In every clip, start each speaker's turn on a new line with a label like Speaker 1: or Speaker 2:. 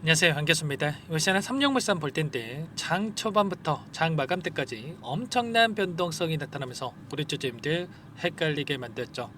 Speaker 1: 안녕하세요, 한교수입니다. 이번 시간은 삼성물산 볼 텐데 장 초반부터 장 마감 때까지 엄청난 변동성이 나타나면서 우리 투자자님들 헷갈리게 만들었죠.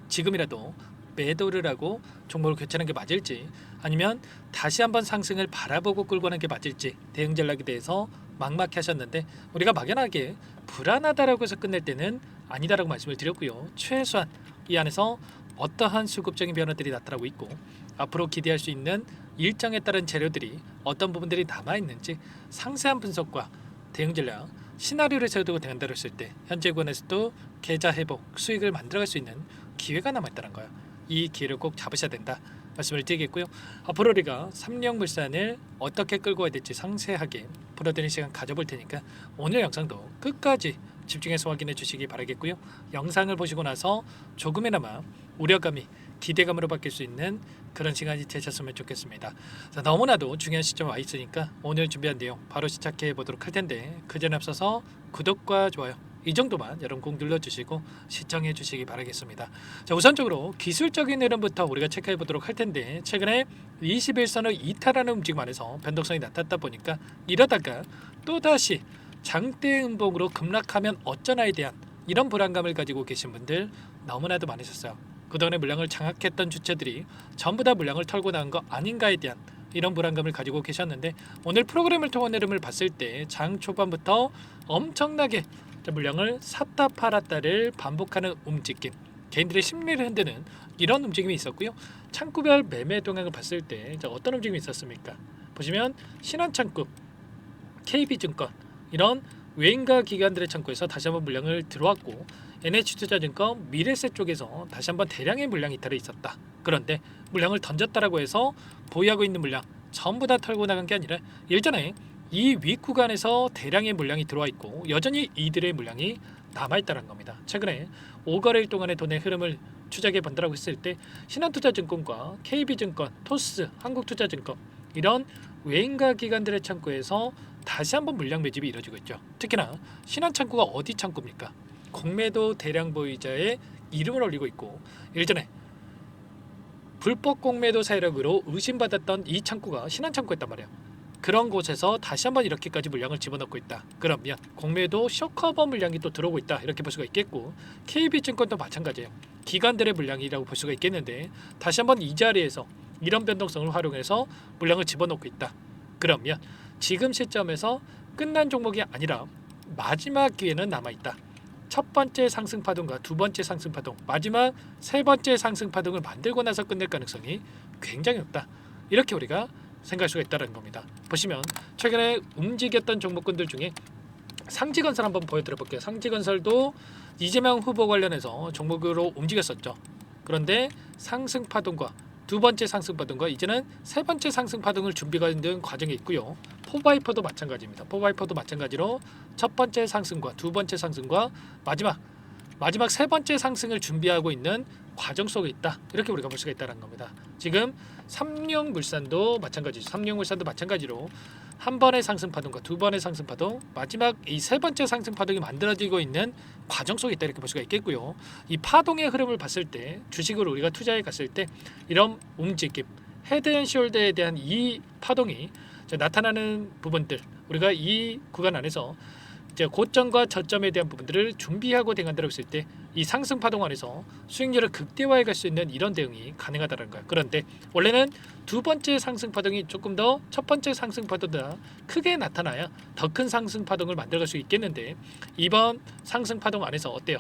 Speaker 1: 지금이라도 매도를 하고 종목을 교체하는 게 맞을지, 아니면 다시 한번 상승을 바라보고 끌고 가는 게 맞을지 대응 전략에 대해서 막막해 하셨는데, 우리가 막연하게 불안하다라고 해서 끝낼 때는 아니다라고 말씀을 드렸고요. 최소한 이 안에서 어떠한 수급적인 변화들이 나타나고 있고 앞으로 기대할 수 있는 일정에 따른 재료들이 어떤 부분들이 남아있는지 상세한 분석과 대응 전략, 시나리오를 세워두고 대응한다고 했을 때 현재 구간에서도 계좌 회복, 수익을 만들어갈 수 있는 기회가 남아있다는 거예요. 이 기회를 꼭 잡으셔야 된다 말씀을 드리겠고요. 앞으로 우리가 삼성물산을 어떻게 끌고 가야 될지 상세하게 풀어드리는 시간 가져볼 테니까 오늘 영상도 끝까지 집중해서 확인해 주시기 바라겠고요. 영상을 보시고 나서 조금이나마 우려감이 기대감으로 바뀔 수 있는 그런 시간이 되셨으면 좋겠습니다. 자, 너무나도 중요한 시점 와 있으니까 오늘 준비한 내용 바로 시작해 보도록 할 텐데, 그 전에 앞서서 구독과 좋아요 이 정도만 여러분 꼭 눌러주시고 시청해 주시기 바라겠습니다. 자, 우선적으로 기술적인 흐름부터 우리가 체크해 보도록 할 텐데, 최근에 21선을 이탈하는 움직임 안에서 변동성이 나타났다 보니까 이러다가 또다시 장대 음봉으로 급락하면 어쩌나에 대한 이런 불안감을 가지고 계신 분들 너무나도 많으셨어요. 그동안의 물량을 장악했던 주체들이 전부 다 물량을 털고 나간 거 아닌가에 대한 이런 불안감을 가지고 계셨는데, 오늘 프로그램을 통한 흐름을 봤을 때 장 초반부터 엄청나게 물량을 샀다 팔았다를 반복하는 움직임, 개인들의 심리를 흔드는 이런 움직임이 있었고요. 창구별 매매 동향을 봤을 때 어떤 움직임이 있었습니까? 보시면 신한창구, KB증권 이런 외인가 기관들의 창구에서 다시 한번 물량을 들어왔고, NH투자증권, 미래세 쪽에서 다시 한번 대량의 물량 이탈이 있었다. 그런데 물량을 던졌다라고 해서 보유하고 있는 물량 전부 다 털고 나간 게 아니라 일전에 이 윗구간에서 대량의 물량이 들어와 있고 여전히 이들의 물량이 남아있다는 겁니다. 최근에 5거래일 동안의 돈의 흐름을 추적해 본다라고 했을 때 신한투자증권과 KB증권, 토스, 한국투자증권 이런 외인가 기관들의 창구에서 다시 한번 물량 매집이 이루어지고 있죠. 특히나 신한창구가 어디 창구입니까? 공매도 대량 보유자의 이름을 올리고 있고, 일전에 불법 공매도 세력으로 의심받았던 이 창구가 신한창구였단 말이에요. 그런 곳에서 다시 한번 이렇게까지 물량을 집어넣고 있다. 그러면 공매도 쇼커버 물량이 또 들어오고 있다, 이렇게 볼 수가 있겠고, KB증권도 마찬가지예요. 기관들의 물량이라고 볼 수가 있겠는데 다시 한번 이 자리에서 이런 변동성을 활용해서 물량을 집어넣고 있다. 그러면 지금 시점에서 끝난 종목이 아니라 마지막 기회는 남아있다. 첫 번째 상승 파동과 두 번째 상승 파동, 마지막 세 번째 상승 파동을 만들고 나서 끝낼 가능성이 굉장히 높다. 이렇게 우리가 생각할 수가 있다는 겁니다. 보시면 최근에 움직였던 종목군들 중에 상지건설 한번 보여드려 볼게요. 상지건설도 이재명 후보 관련해서 종목으로 움직였었죠. 그런데 상승 파동과 두 번째 상승 파동과 이제는 세 번째 상승 파동을 준비하는 과정에 있고요. 포바이퍼도 마찬가지입니다. 포바이퍼도 마찬가지로 첫 번째 상승과 두 번째 상승과 마지막 세 번째 상승을 준비하고 있는 과정 속에 있다. 이렇게 우리가 볼 수가 있다는 겁니다. 지금 삼성물산도 마찬가지로 한 번의 상승 파동과 두 번의 상승 파동, 마지막 이 세 번째 상승 파동이 만들어지고 있는 과정 속에 있다, 이렇게 볼 수가 있겠고요. 이 파동의 흐름을 봤을 때 주식을 우리가 투자해 갔을 때 이런 움직임, 헤드앤숄더에 대한 이 파동이 나타나는 부분들, 우리가 이 구간 안에서 이제 고점과 저점에 대한 부분들을 준비하고 대응한다고 했을 때 이 상승 파동 안에서 수익률을 극대화해 갈 수 있는 이런 대응이 가능하다는 거예요. 그런데 원래는 두 번째 상승 파동이 조금 더 첫 번째 상승 파동보다 크게 나타나야 더 큰 상승 파동을 만들어갈 수 있겠는데, 이번 상승 파동 안에서 어때요?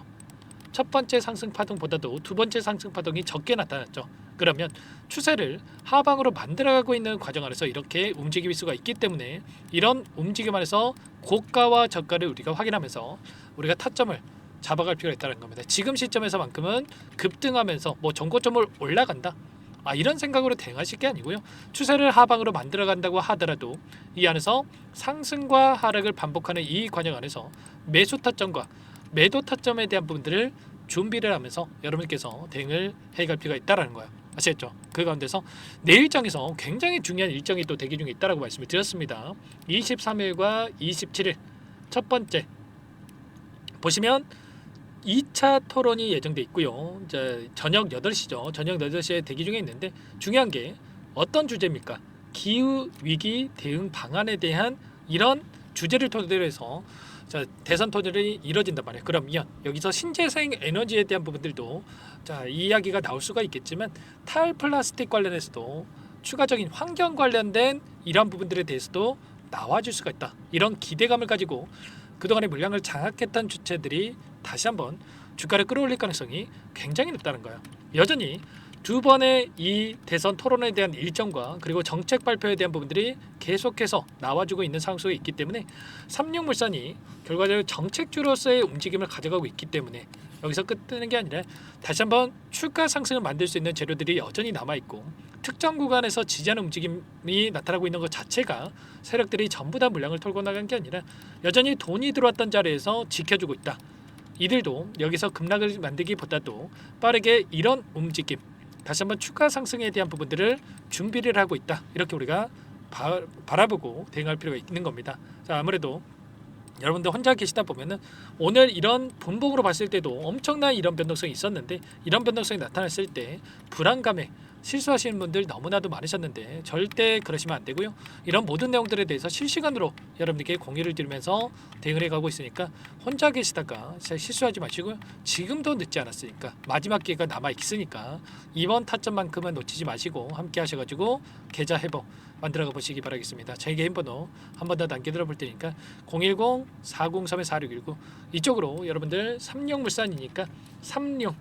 Speaker 1: 첫 번째 상승 파동보다도 두 번째 상승 파동이 적게 나타났죠. 그러면 추세를 하방으로 만들어가고 있는 과정 안에서 이렇게 움직일 수가 있기 때문에 이런 움직임 안에서 고가와 저가를 우리가 확인하면서 우리가 타점을 잡아갈 필요가 있다는 겁니다. 지금 시점에서만큼은 급등하면서 전고점을 올라간다, 이런 생각으로 대응하실 게 아니고요. 추세를 하방으로 만들어 간다고 하더라도 이 안에서 상승과 하락을 반복하는 이 과정 안에서 매수 타점과 매도 타점에 대한 부분들을 준비를 하면서 여러분께서 대응을 해갈 필요가 있다는 거예요. 아시겠죠? 그 가운데서 내일장에서 굉장히 중요한 일정이 또 대기 중에 있다고 말씀을 드렸습니다. 23일과 27일 첫 번째 보시면 2차 토론이 예정돼 있고요. 이제 저녁 8시죠. 저녁 8시에 대기 중에 있는데 중요한 게 어떤 주제입니까? 기후 위기 대응 방안에 대한 이런 주제를 토대로 해서 자, 대선 토론이 이뤄진단 말이에요. 그러면 여기서 신재생 에너지에 대한 부분들도 자, 이야기가 나올 수가 있겠지만 탈플라스틱 관련해서도 추가적인 환경 관련된 이러한 부분들에 대해서도 나와줄 수가 있다. 이런 기대감을 가지고 그동안의 물량을 장악했던 주체들이 다시 한번 주가를 끌어올릴 가능성이 굉장히 높다는 거예요. 여전히 두 번의 이 대선 토론에 대한 일정과 그리고 정책 발표에 대한 부분들이 계속해서 나와주고 있는 상황 속에 있기 때문에 삼육물산이 결과적으로 정책주로서의 움직임을 가져가고 있기 때문에 여기서 끝내는 게 아니라 다시 한번 추가 상승을 만들 수 있는 재료들이 여전히 남아있고 특정 구간에서 지지하는 움직임이 나타나고 있는 것 자체가 세력들이 전부 다 물량을 털고 나간 게 아니라 여전히 돈이 들어왔던 자리에서 지켜주고 있다. 이들도 여기서 급락을 만들기보다도 빠르게 이런 움직임 다시 한번 추가 상승에 대한 부분들을 준비를 하고 있다. 이렇게 우리가 바라보고 대응할 필요가 있는 겁니다. 자, 아무래도 여러분들 혼자 계시다 보면은 오늘 이런 분봉으로 봤을 때도 엄청난 이런 변동성이 있었는데 이런 변동성이 나타났을 때 불안감에 실수하시는 분들 너무나도 많으셨는데 절대 그러시면 안 되고요. 이런 모든 내용들에 대해서 실시간으로 여러분들께 공유를 드리면서 대응을 해가고 있으니까 혼자 계시다가 실수하지 마시고요. 지금도 늦지 않았으니까 마지막 기회가 남아 있으니까 이번 타점만큼은 놓치지 마시고 함께 하셔가지고 계좌 회복 만들어가 보시기 바라겠습니다. 제 개인 번호 한 번 더 남겨드려 볼 테니까 010-403-4619 이쪽으로 여러분들 삼룡물산이니까 삼룡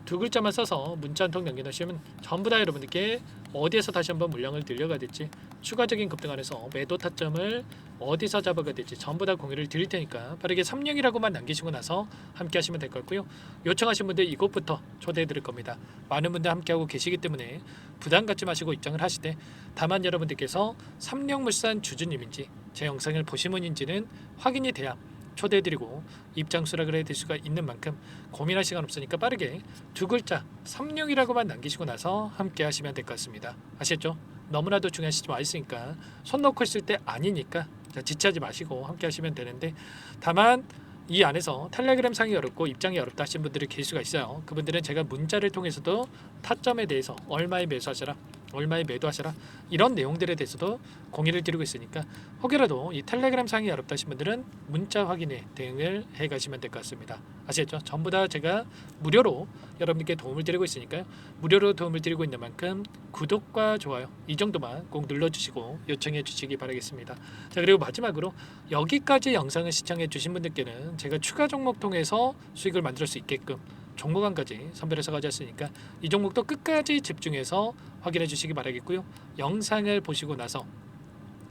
Speaker 1: 두 글자만 써서 문자 한 통 남겨놓으시면 전부 다 여러분들께 어디에서 다시 한번 물량을 늘려가야 될지 추가적인 급등 안에서 매도 타점을 어디서 잡아가야 될지 전부 다 공유를 드릴 테니까 빠르게 30이라고만 남기시고 나서 함께 하시면 될 것 같고요. 요청하신 분들 이곳부터 초대해 드릴 겁니다. 많은 분들 함께하고 계시기 때문에 부담 갖지 마시고 입장을 하시되 다만 여러분들께서 삼룡물산 주주님인지 제 영상을 보신 분인지는 확인이 돼야 초대해드리고 입장 수락을 해드릴 수가 있는 만큼 고민할 시간 없으니까 빠르게 두 글자 36이라고만 남기시고 나서 함께 하시면 될 것 같습니다. 아시겠죠? 너무나도 중요한 시점 와 있으니까 손 놓고 있을 때 아니니까 지체하지 마시고 함께 하시면 되는데 다만 이 안에서 텔레그램 상이 어렵고 입장이 어렵다 하신 분들이 계실 수가 있어요. 그분들은 제가 문자를 통해서도 타점에 대해서 얼마에 매수하셔라 얼마에 매도하셔라 이런 내용들에 대해서도 공유를 드리고 있으니까 혹여라도 이 텔레그램 상이 어렵다 하신 분들은 문자 확인에 대응을 해 가시면 될 것 같습니다. 아시겠죠? 전부 다 제가 무료로 여러분께 도움을 드리고 있으니까요. 무료로 도움을 드리고 있는 만큼 구독과 좋아요 이 정도만 꼭 눌러주시고 요청해 주시기 바라겠습니다. 자, 그리고 마지막으로 여기까지 영상을 시청해 주신 분들께는 제가 추가 종목 통해서 수익을 만들 수 있게끔 종목안까지 선별해서 가져왔으니까 이 종목도 끝까지 집중해서 확인해 주시기 바라겠고요. 영상을 보시고 나서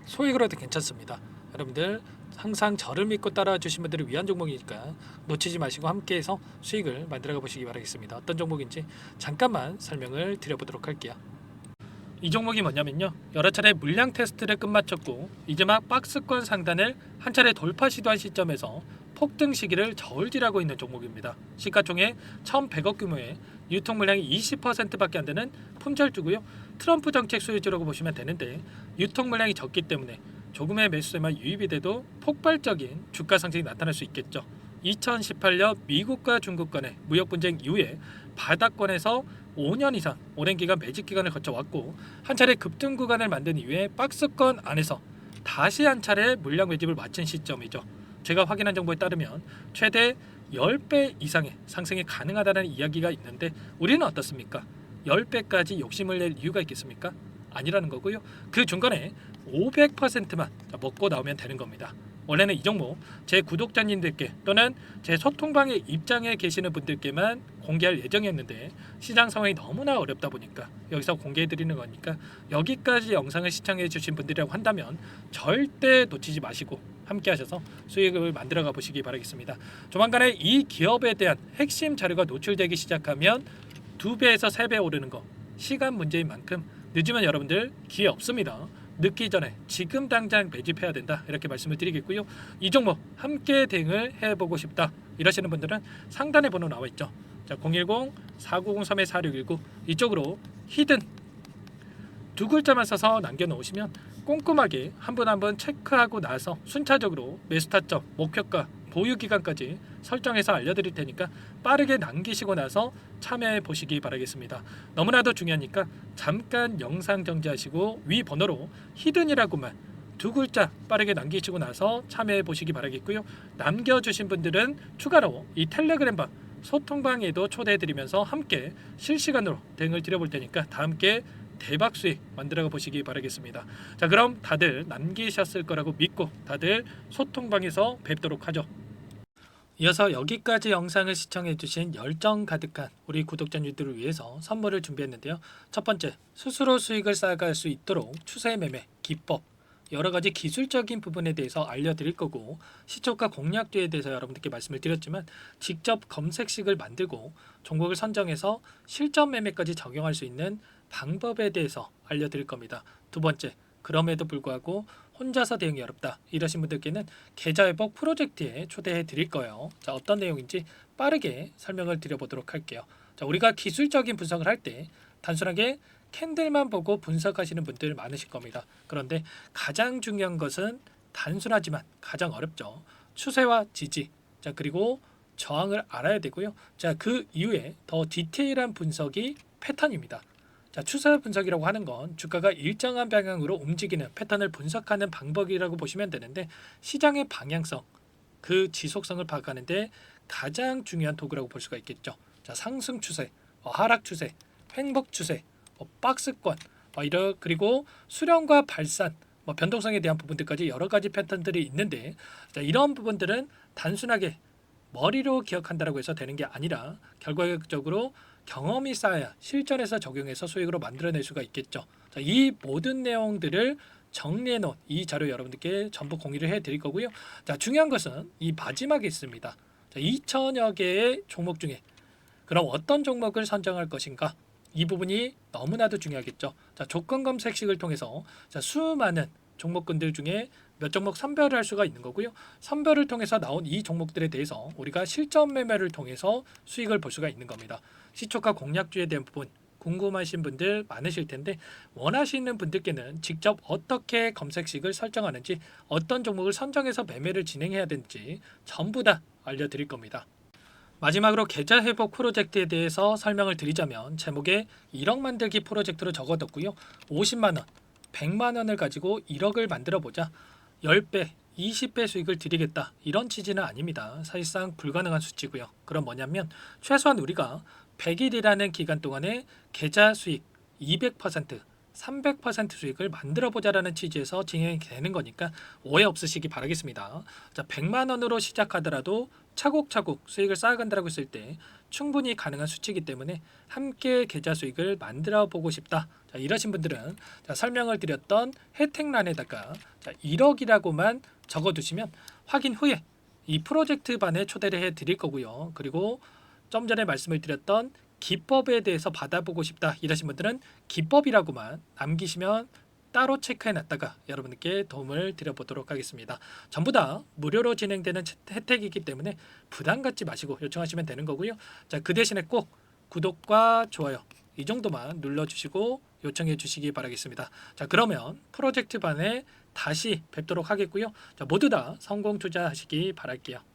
Speaker 1: 소액으로도 괜찮습니다. 여러분들 항상 저를 믿고 따라와 주신 분들을 위한 종목이니까 놓치지 마시고 함께해서 수익을 만들어가 보시기 바라겠습니다. 어떤 종목인지 잠깐만 설명을 드려보도록 할게요. 이 종목이 뭐냐면요, 여러 차례 물량 테스트를 끝마쳤고 이제 막 박스권 상단을 한 차례 돌파 시도한 시점에서 폭등 시기를 저울질하고 있는 종목입니다. 시가총액 1,100억 규모의 유통 물량이 20%밖에 안 되는 품절주고요. 트럼프 정책 수혜주라고 보시면 되는데 유통 물량이 적기 때문에 조금의 매수세만 유입이 돼도 폭발적인 주가 상승이 나타날 수 있겠죠. 2018년 미국과 중국 간의 무역 분쟁 이후에 바닥권에서 5년 이상 오랜 기간 매집 기간을 거쳐왔고 한 차례 급등 구간을 만든 이후에 박스권 안에서 다시 한 차례 물량 매집을 마친 시점이죠. 제가 확인한 정보에 따르면 최대 10배 이상의 상승이 가능하다는 이야기가 있는데 우리는 어떻습니까? 10배까지 욕심을 낼 이유가 있겠습니까? 아니라는 거고요. 그 중간에 500%만 먹고 나오면 되는 겁니다. 원래는 이 종목 제 구독자님들께 또는 제 소통방에 입장해 계시는 분들께만 공개할 예정이었는데 시장 상황이 너무나 어렵다 보니까 여기서 공개해 드리는 거니까 여기까지 영상을 시청해 주신 분들이라고 한다면 절대 놓치지 마시고 함께 하셔서 수익을 만들어 가 보시기 바라겠습니다. 조만간에 이 기업에 대한 핵심 자료가 노출되기 시작하면 2배에서 3배 오르는 거 시간 문제인 만큼 늦으면 여러분들 기회 없습니다. 늦기 전에 지금 당장 매집해야 된다 이렇게 말씀을 드리겠고요. 이 종목 함께 대응을 해보고 싶다 이러시는 분들은 상단에 번호 나와 있죠. 자, 010-4903-4619 이쪽으로 히든 두 글자만 써서 남겨놓으시면 꼼꼼하게 한 분 한 분 체크하고 나서 순차적으로 매수 타점, 목표가 보유 기간까지 설정해서 알려드릴 테니까 빠르게 남기시고 나서 참여해 보시기 바라겠습니다. 너무나도 중요하니까 잠깐 영상 정지하시고 위 번호로 히든이라고만 두 글자 빠르게 남기시고 나서 참여해 보시기 바라겠고요. 남겨주신 분들은 추가로 이 텔레그램방 소통방에도 초대해드리면서 함께 실시간으로 대응을 드려볼 테니까 다 함께 대박 수익 만들어 보시기 바라겠습니다. 자, 그럼 다들 남기셨을 거라고 믿고 다들 소통방에서 뵙도록 하죠. 이어서 여기까지 영상을 시청해주신 열정 가득한 우리 구독자님들을 위해서 선물을 준비했는데요. 첫 번째, 스스로 수익을 쌓아갈 수 있도록 추세 매매 기법, 여러 가지 기술적인 부분에 대해서 알려드릴 거고, 시초가 공략주에 대해서 여러분들께 말씀을 드렸지만 직접 검색식을 만들고 종목을 선정해서 실전 매매까지 적용할 수 있는 방법에 대해서 알려드릴 겁니다. 두 번째, 그럼에도 불구하고 혼자서 대응이 어렵다 이러신 분들께는 계좌회복 프로젝트에 초대해 드릴 거예요. 자, 어떤 내용인지 빠르게 설명을 드려보도록 할게요. 자, 우리가 기술적인 분석을 할 때 단순하게 캔들만 보고 분석하시는 분들 많으실 겁니다. 그런데 가장 중요한 것은 단순하지만 가장 어렵죠. 추세와 지지, 자, 그리고 저항을 알아야 되고요. 자, 그 이후에 더 디테일한 분석이 패턴입니다. 자, 추세 분석이라고 하는 건 주가가 일정한 방향으로 움직이는 패턴을 분석하는 방법이라고 보시면 되는데, 시장의 방향성, 그 지속성을 파악하는데 가장 중요한 도구라고 볼 수가 있겠죠. 자, 상승 추세, 하락 추세, 횡복 추세, 박스권, 그리고 수렴과 발산, 변동성에 대한 부분들까지 여러 가지 패턴들이 있는데, 자, 이런 부분들은 단순하게 머리로 기억한다고 해서 되는 게 아니라 결과적으로 경험이 쌓아야 실전에서 적용해서 수익으로 만들어낼 수가 있겠죠. 자, 이 모든 내용들을 정리해 놓은 이 자료 여러분들께 전부 공유를 해 드릴 거고요. 자, 중요한 것은 이 마지막에 있습니다. 자, 2천여 개의 종목 중에 그럼 어떤 종목을 선정할 것인가? 이 부분이 너무나도 중요하겠죠. 자, 조건 검색식을 통해서 자, 수많은 종목군들 중에 몇 종목 선별을 할 수가 있는 거고요. 선별을 통해서 나온 이 종목들에 대해서 우리가 실전 매매를 통해서 수익을 볼 수가 있는 겁니다. 시초가 공략주에 대한 부분 궁금하신 분들 많으실 텐데, 원하시는 분들께는 직접 어떻게 검색식을 설정하는지, 어떤 종목을 선정해서 매매를 진행해야 되는지 전부 다 알려드릴 겁니다. 마지막으로 계좌 회복 프로젝트에 대해서 설명을 드리자면, 제목에 1억 만들기 프로젝트로 적어뒀고요. 50만 원, 100만 원을 가지고 1억을 만들어 보자. 10배, 20배 수익을 드리겠다. 이런 취지는 아닙니다. 사실상 불가능한 수치고요. 그럼 뭐냐면 최소한 우리가 100일이라는 기간 동안에 계좌 수익 200%, 300% 수익을 만들어 보자라는 취지에서 진행이 되는 거니까 오해 없으시기 바라겠습니다. 자, 100만 원으로 시작하더라도 차곡차곡 수익을 쌓아간다고 했을 때 충분히 가능한 수치이기 때문에 함께 계좌 수익을 만들어 보고 싶다. 자, 이러신 분들은 자, 설명을 드렸던 혜택란에다가 자, 1억이라고만 적어두시면 확인 후에 이 프로젝트 반에 초대를 해 드릴 거고요. 그리고 좀 전에 말씀을 드렸던 기법에 대해서 받아보고 싶다 이러신 분들은 기법이라고만 남기시면 따로 체크해 놨다가 여러분께 도움을 드려보도록 하겠습니다. 전부 다 무료로 진행되는 혜택이기 때문에 부담 갖지 마시고 요청하시면 되는 거고요. 자, 그 대신에 꼭 구독과 좋아요 이 정도만 눌러주시고 요청해 주시기 바라겠습니다. 자, 그러면 프로젝트 반에 다시 뵙도록 하겠고요. 자, 모두 다 성공 투자하시기 바랄게요.